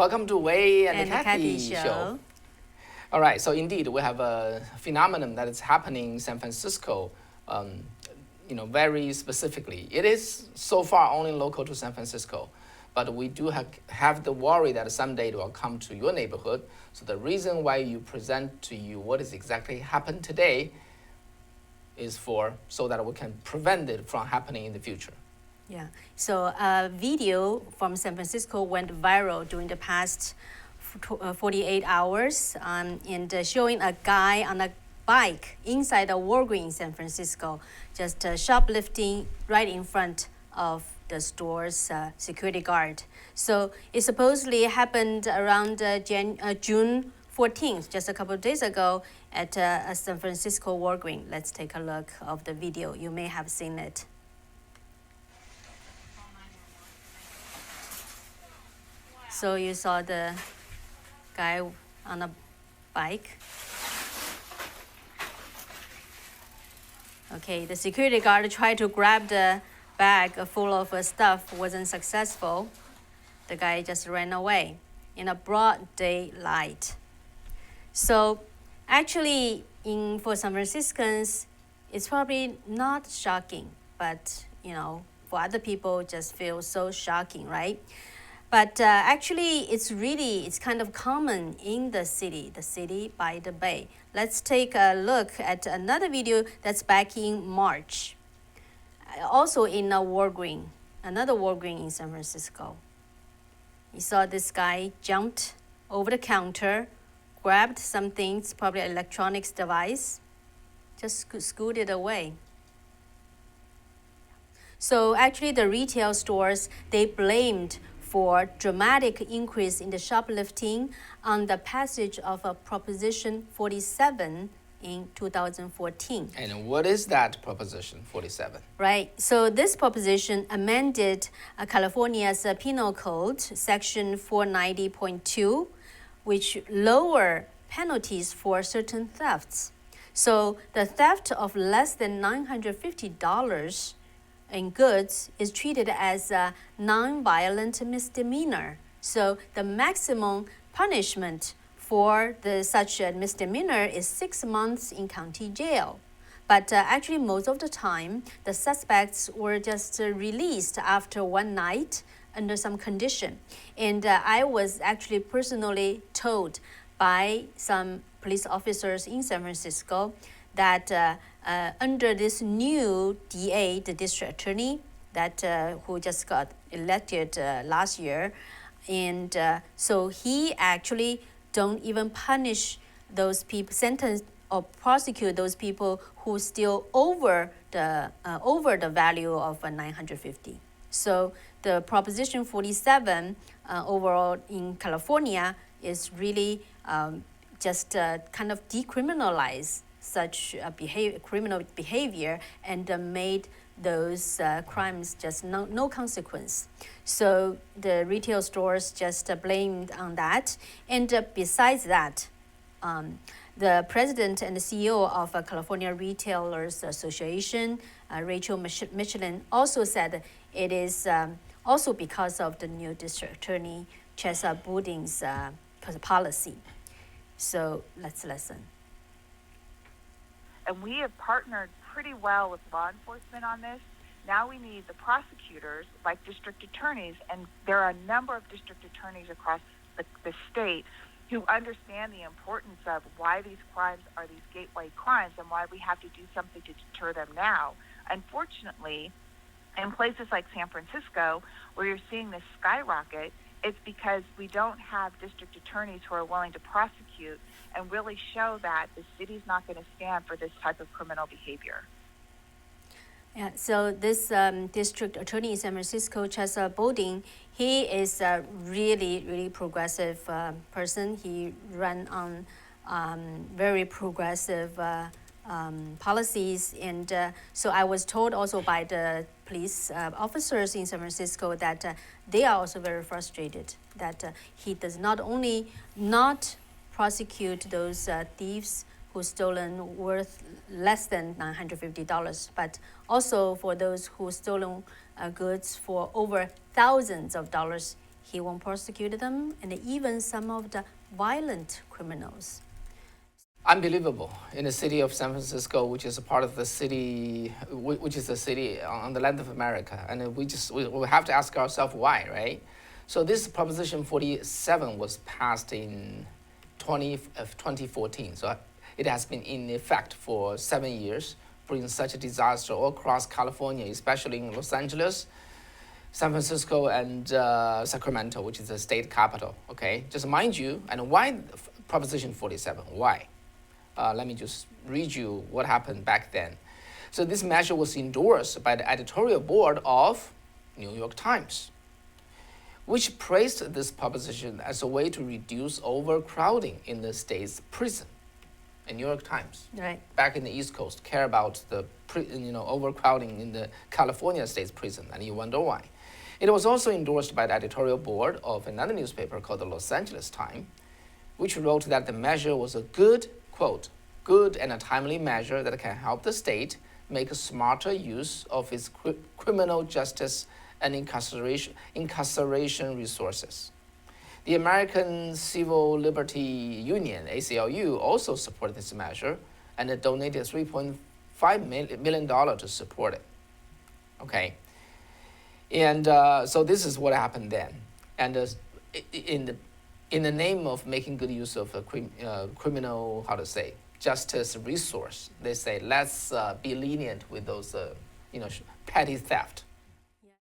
Welcome to Wei and, and the Kathy Show. All right, so indeed we have a phenomenon that is happening in San Francisco, very specifically. It is so far only local to San Francisco, but we do have the worry that someday it will come to your neighborhood. So the reason why you present to you what is exactly happened today is so that we can prevent it from happening in the future. Yeah, so a video from San Francisco went viral during the past 48 hours and showing a guy on a bike inside a Walgreens in San Francisco, just shoplifting right in front of the store's security guard. So it supposedly happened around June 14th, just a couple of days ago at a San Francisco Walgreens. Let's take a look of the video. You may have seen it. So you saw the guy on a bike. Okay, the security guard tried to grab the bag full of stuff, wasn't successful. The guy just ran away in a broad daylight. So actually, for San Franciscans, it's probably not shocking, but for other people, just feels so shocking, right? But actually, it's kind of common in the city by the bay. Let's take a look at another video that's back in March. Also in a Walgreens, another Walgreens in San Francisco. You saw this guy jumped over the counter, grabbed something, it's probably an electronics device, just scooted away. So actually the retail stores, they blamed for dramatic increase in the shoplifting on the passage of a Proposition 47 in 2014. And what is that Proposition 47? Right. So this proposition amended California's Penal Code, Section 490.2, which lower penalties for certain thefts. So the theft of less than $950 in goods is treated as a non-violent misdemeanor. So the maximum punishment for such a misdemeanor is 6 months in county jail. But actually, most of the time, the suspects were just released after one night under some condition. And I was actually personally told by some police officers in San Francisco that under this new DA, the district attorney, who just got elected last year, and so he actually don't even punish those people, sentence or prosecute those people who steal over the value of 950. So the Proposition 47 overall in California is really just kind of decriminalize such criminal behavior and made those crimes just no consequence. So the retail stores just blamed on that. And besides that, the president and the CEO of California Retailers Association, Rachel Michelin, also said it is also because of the new district attorney, Chesa Boudin's policy. So let's listen. And we have partnered pretty well with law enforcement on this. Now we need the prosecutors, like district attorneys, and there are a number of district attorneys across the state who understand the importance of why these crimes are these gateway crimes and why we have to do something to deter them now. Unfortunately, in places like San Francisco, where you're seeing this skyrocket, it's because we don't have district attorneys who are willing to prosecute and really show that the city's not going to stand for this type of criminal behavior. Yeah, so this district attorney in San Francisco, Chesa Boudin, he is a really, really progressive person. He ran on very progressive policies. And so I was told also by the police officers in San Francisco that they are also very frustrated that he does not only not prosecute those thieves who stolen worth less than $950, but also for those who stolen goods for over thousands of dollars, he won't prosecute them, and even some of the violent criminals. Unbelievable. In the city of San Francisco, which is a part of the city, which is a city on the land of America, and we have to ask ourselves why, right? So this Proposition 47 was passed in 2014. So it has been in effect for 7 years, bringing such a disaster all across California, especially in Los Angeles, San Francisco, and Sacramento, which is the state capital. Okay, just mind you, and why Proposition 47? Why? Let me just read you what happened back then. So this measure was endorsed by the editorial board of New York Times, which praised this proposition as a way to reduce overcrowding in the state's prison. And New York Times, Right. back in the East Coast, care about the overcrowding in the California state's prison, and you wonder why. It was also endorsed by the editorial board of another newspaper called the Los Angeles Times, which wrote that the measure was a good, quote, good and a timely measure that can help the state make a smarter use of its criminal justice and incarceration resources. The American Civil Liberty Union, ACLU, also supported this measure and it donated $3.5 million to support it. Okay. And so this is what happened then. And in the name of making good use of a criminal, justice resource, they say, let's be lenient with those, petty theft.